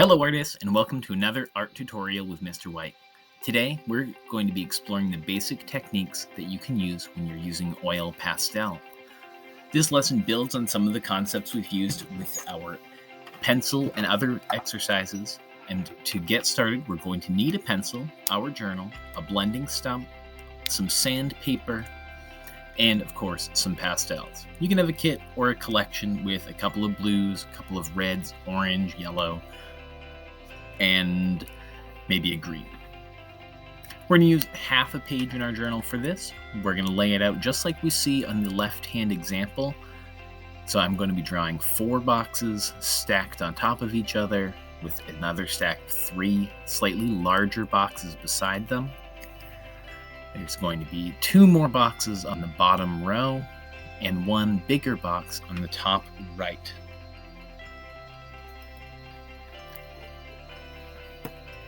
Hello artists, and welcome to another art tutorial with Mr. White. Today we're going to be exploring the basic techniques that you can use when you're using oil pastel. This lesson builds on some of the concepts we've used with our pencil and other exercises, and to get started we're going to need a pencil, our journal, a blending stump, some sandpaper, and of course some pastels. You can have a kit or a collection with a couple of blues, a couple of reds, orange, yellow, and maybe a green. We're going to use half a page in our journal for this. We're going to lay it out just like we see on the left-hand example. So I'm going to be drawing 4 boxes stacked on top of each other with another stack of 3 slightly larger boxes beside them. There's going to be 2 more boxes on the bottom row and 1 bigger box on the top right.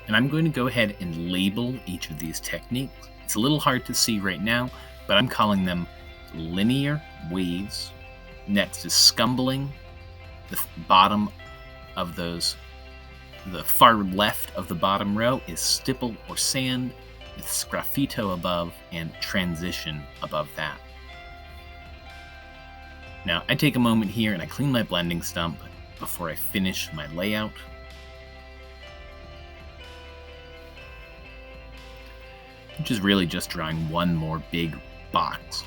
And I'm going to go ahead and label each of these techniques. It's a little hard to see right now, but I'm calling them linear waves. Next is scumbling. The bottom of those, the far left of the bottom row is stipple or sand, with sgraffito above and transition above that. Now I take a moment here and I clean my blending stump before I finish my layout. Which is really just drawing one more big box.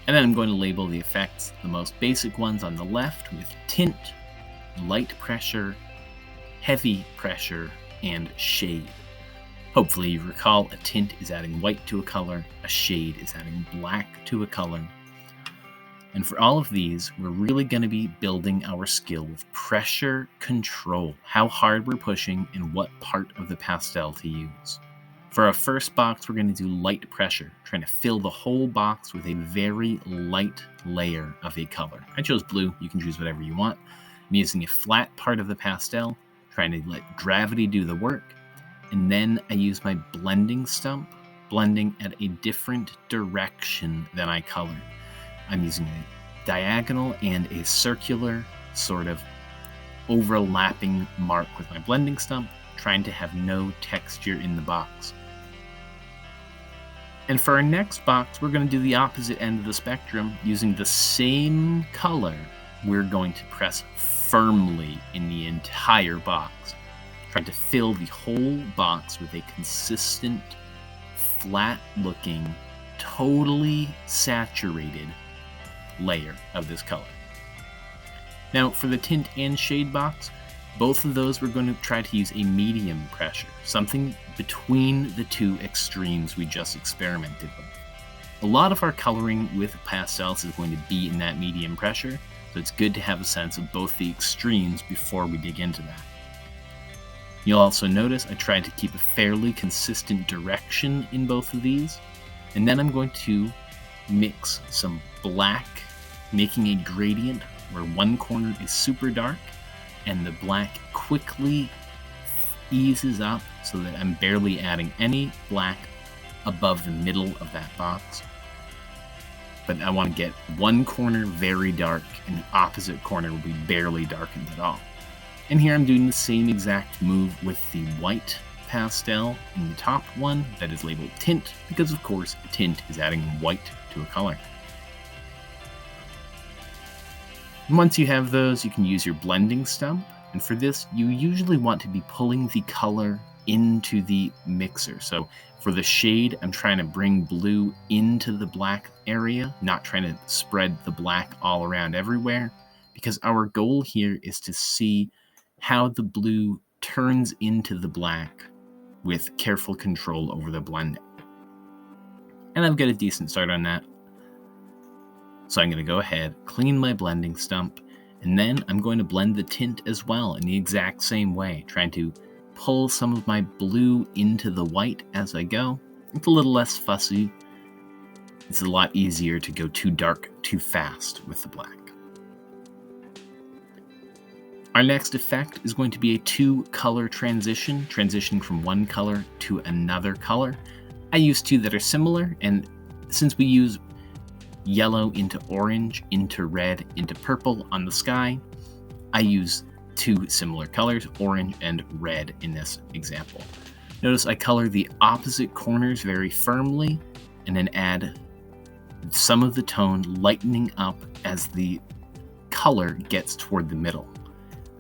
And then I'm going to label the effects, the most basic ones on the left with tint, light pressure, heavy pressure, and shade. Hopefully you recall a tint is adding white to a color, a shade is adding black to a color. And for all of these, we're really going to be building our skill with pressure control, how hard we're pushing and what part of the pastel to use. For our first box, we're going to do light pressure, trying to fill the whole box with a very light layer of a color. I chose blue. You can choose whatever you want. I'm using a flat part of the pastel, trying to let gravity do the work. And then I use my blending stump, blending at a different direction than I colored. I'm using a diagonal and a circular sort of overlapping mark with my blending stump, trying to have no texture in the box. And for our next box, we're going to do the opposite end of the spectrum. Using the same color, we're going to press firmly in the entire box, trying to fill the whole box with a consistent, flat-looking, totally saturated layer of this color. Now, for the tint and shade box, both of those we're going to try to use a medium pressure, something between the two extremes we just experimented with. A lot of our coloring with pastels is going to be in that medium pressure, so it's good to have a sense of both the extremes before we dig into that. You'll also notice I tried to keep a fairly consistent direction in both of these, and then I'm going to mix some black, making a gradient where one corner is super dark and the black quickly eases up so that I'm barely adding any black above the middle of that box. But I want to get one corner very dark and the opposite corner will be barely darkened at all. And here I'm doing the same exact move with the white pastel in the top one that is labeled tint, because of course a tint is adding white to a color. And once you have those, you can use your blending stump. And for this, you usually want to be pulling the color into the mixer. So for the shade, I'm trying to bring blue into the black area, not trying to spread the black all around everywhere, because our goal here is to see how the blue turns into the black with careful control over the blending. And I've got a decent start on that. So I'm going to go ahead, clean my blending stump, and then I'm going to blend the tint as well in the exact same way, trying to pull some of my blue into the white as I go. It's a little less fussy. It's a lot easier to go too dark too fast with the black. Our next effect is going to be a 2-color transition, transitioning from one color to another color. I use 2 that are similar, and since we use yellow into orange, into red, into purple on the sky, I use two similar colors, orange and red in this example. Notice I color the opposite corners very firmly and then add some of the tone lightening up as the color gets toward the middle.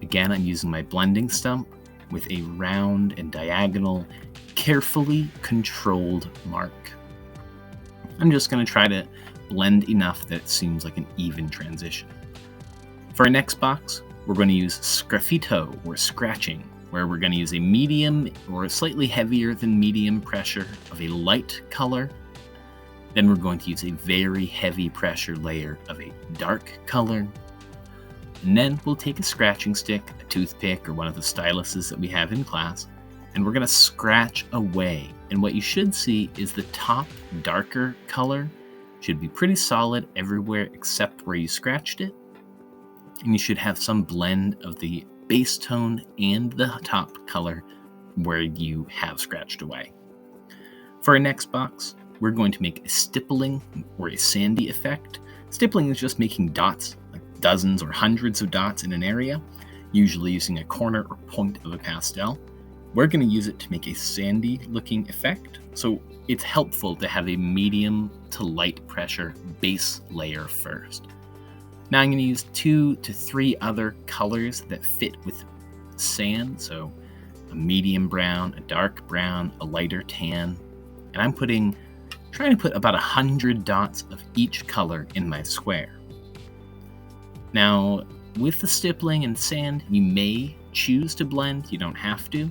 Again, I'm using my blending stump with a round and diagonal, carefully controlled mark. I'm just going to try to blend enough that it seems like an even transition. For our next box, we're going to use sgraffito, or scratching, where we're going to use a medium or slightly heavier than medium pressure of a light color. Then we're going to use a very heavy pressure layer of a dark color. And then we'll take a scratching stick, a toothpick, or one of the styluses that we have in class, and we're going to scratch away. And what you should see is the top darker color should be pretty solid everywhere except where you scratched it. And you should have some blend of the base tone and the top color where you have scratched away. For our next box, we're going to make a stippling or a sandy effect. Stippling is just making dots, like dozens or hundreds of dots in an area, usually using a corner or point of a pastel. We're going to use it to make a sandy looking effect, so it's helpful to have a medium to light pressure base layer first. Now I'm going to use 2 to 3 other colors that fit with sand, so a medium brown, a dark brown, a lighter tan, and I'm trying to put about 100 dots of each color in my square. Now, with the stippling and sand, you may choose to blend, you don't have to.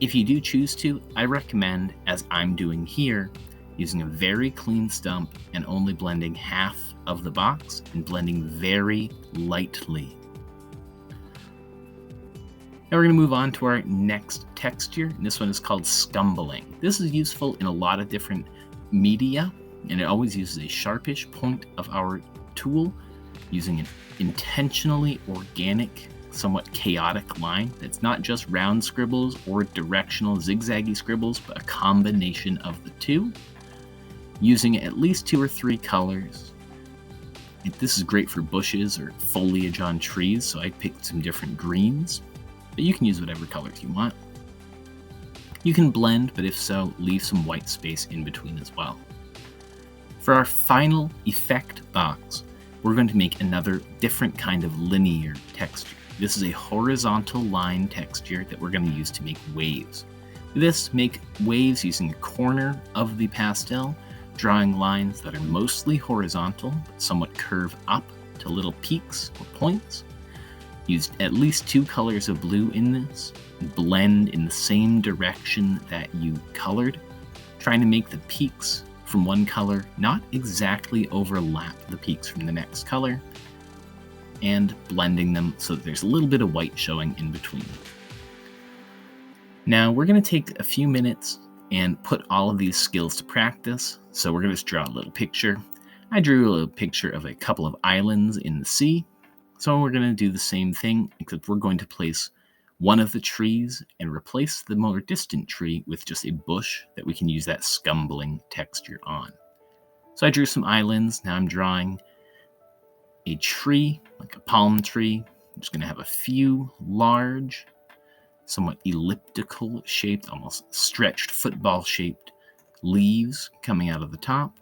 If you do choose to, I recommend, as I'm doing here, using a very clean stump and only blending half of the box and blending very lightly. Now we're going to move on to our next texture, and this one is called scumbling. This is useful in a lot of different media, and it always uses a sharpish point of our tool, using an intentionally organic, somewhat chaotic line that's not just round scribbles or directional zigzaggy scribbles, but a combination of the two, using at least 2 or 3 colors. This is great for bushes or foliage on trees, so I picked some different greens, but you can use whatever colors you want. You can blend, but if so, leave some white space in between as well. For our final effect box, we're going to make another different kind of linear texture. This is a horizontal line texture that we're going to use to make waves. With this, make waves using a corner of the pastel, drawing lines that are mostly horizontal, but somewhat curve up to little peaks or points. Use at least 2 colors of blue in this, blend in the same direction that you colored, trying to make the peaks from one color not exactly overlap the peaks from the next color, and blending them so that there's a little bit of white showing in between. Now we're going to take a few minutes and put all of these skills to practice, so we're going to just draw a little picture. I drew a little picture of a couple of islands in the sea, so we're going to do the same thing, except we're going to place one of the trees and replace the more distant tree with just a bush that we can use that scumbling texture on. So I drew some islands. Now I'm drawing a tree, like a palm tree. I'm just going to have a few large, somewhat elliptical shaped, almost stretched football shaped leaves coming out of the top,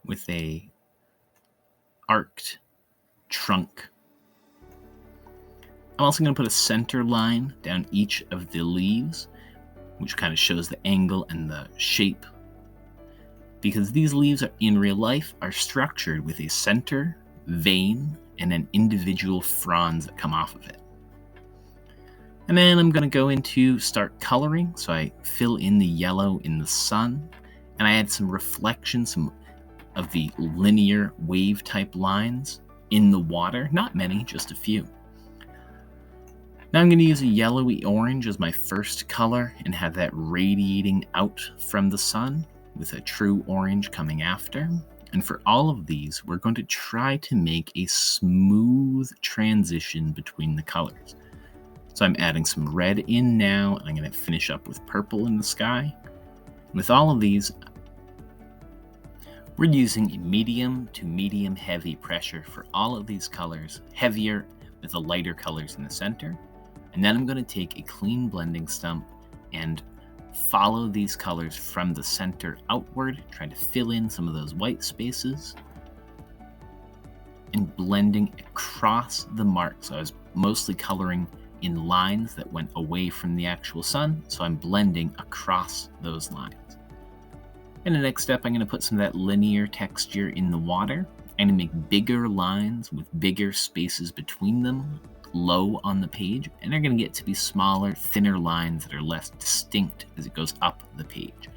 with a arced trunk. I'm also going to put a center line down each of the leaves, which kind of shows the angle and the shape, because these leaves in real life are structured with a center, vein, and then individual fronds that come off of it. And then I'm going to go into start coloring, so I fill in the yellow in the sun, and I add some reflection, some of the linear wave type lines in the water. Not many, just a few. Now I'm going to use a yellowy orange as my first color and have that radiating out from the sun with a true orange coming after. And for all of these, we're going to try to make a smooth transition between the colors. So I'm adding some red in now, and I'm going to finish up with purple in the sky. With all of these, we're using a medium to medium heavy pressure for all of these colors, heavier with the lighter colors in the center. And then I'm going to take a clean blending stump and follow these colors from the center outward, trying to fill in some of those white spaces and blending across the mark. So I was mostly coloring in lines that went away from the actual sun, so I'm blending across those lines. And the next step, I'm going to put some of that linear texture in the water. I'm going to make bigger lines with bigger spaces between them, low on the page, and they're going to get to be smaller, thinner lines that are less distinct as it goes up the page.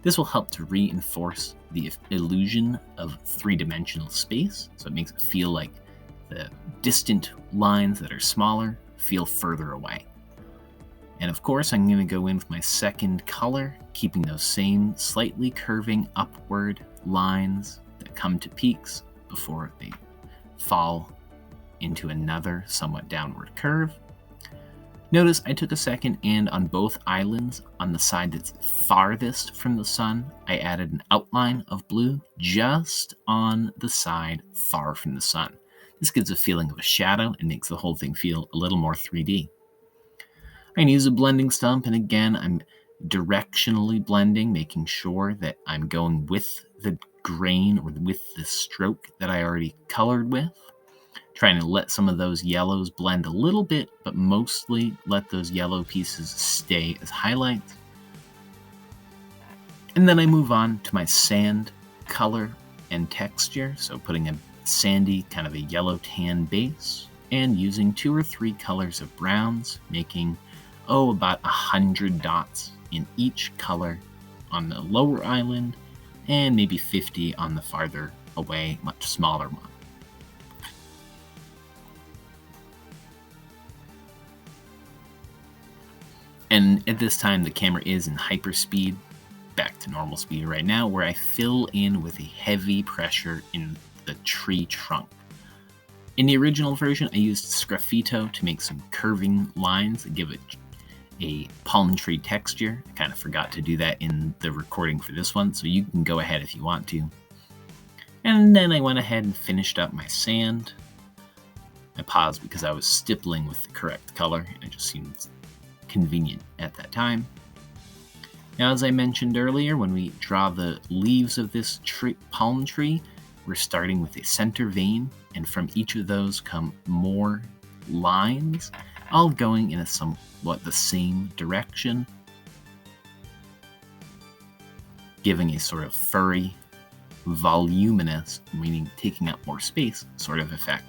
This will help to reinforce the illusion of three-dimensional space, so it makes it feel like the distant lines that are smaller feel further away. And of course, I'm going to go in with my second color, keeping those same slightly curving upward lines that come to peaks before they fall into another somewhat downward curve. Notice I took a second and on both islands, on the side that's farthest from the sun, I added an outline of blue just on the side far from the sun. This gives a feeling of a shadow and makes the whole thing feel a little more 3D. I can use a blending stump, and again, I'm directionally blending, making sure that I'm going with the grain or with the stroke that I already colored with. Trying to let some of those yellows blend a little bit, but mostly let those yellow pieces stay as highlights. And then I move on to my sand color and texture, so putting a sandy, kind of a yellow tan base, and using 2 or 3 colors of browns, making, about 100 dots in each color on the lower island, and maybe 50 on the farther away, much smaller one. And at this time, the camera is in hyperspeed, back to normal speed right now, where I fill in with a heavy pressure in the tree trunk. In the original version, I used sgraffito to make some curving lines that give it a palm tree texture. I kind of forgot to do that in the recording for this one, so you can go ahead if you want to. And then I went ahead and finished up my sand. I paused because I was stippling with the correct color, and it just seemed convenient at that time. Now, as I mentioned earlier, when we draw the leaves of this palm tree, we're starting with a center vein, and from each of those come more lines, all going in a somewhat the same direction, giving a sort of furry, voluminous, meaning taking up more space, sort of effect.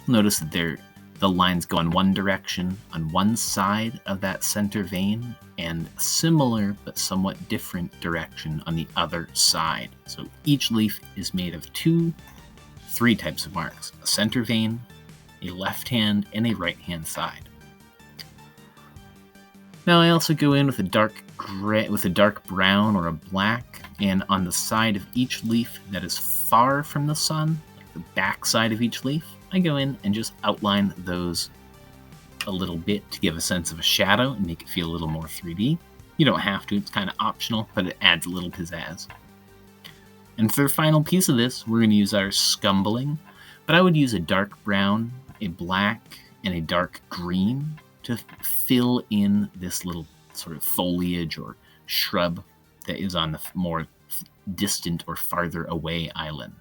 Notice that the lines go in one direction on one side of that center vein, and similar but somewhat different direction on the other side. So each leaf is made of 3 types of marks: a center vein, a left hand, and a right hand side. Now I also go in with a dark gray, with a dark brown or a black, and on the side of each leaf that is far from the sun, like the back side of each leaf, I go in and just outline those a little bit to give a sense of a shadow and make it feel a little more 3D. You don't have to, it's kind of optional, but it adds a little pizzazz. And for the final piece of this, we're going to use our scumbling, but I would use a dark brown, a black, and a dark green to fill in this little sort of foliage or shrub that is on the more distant or farther away island.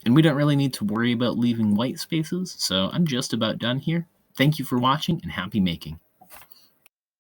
And we don't really need to worry about leaving white spaces, so I'm just about done here. Thank you for watching, and happy making.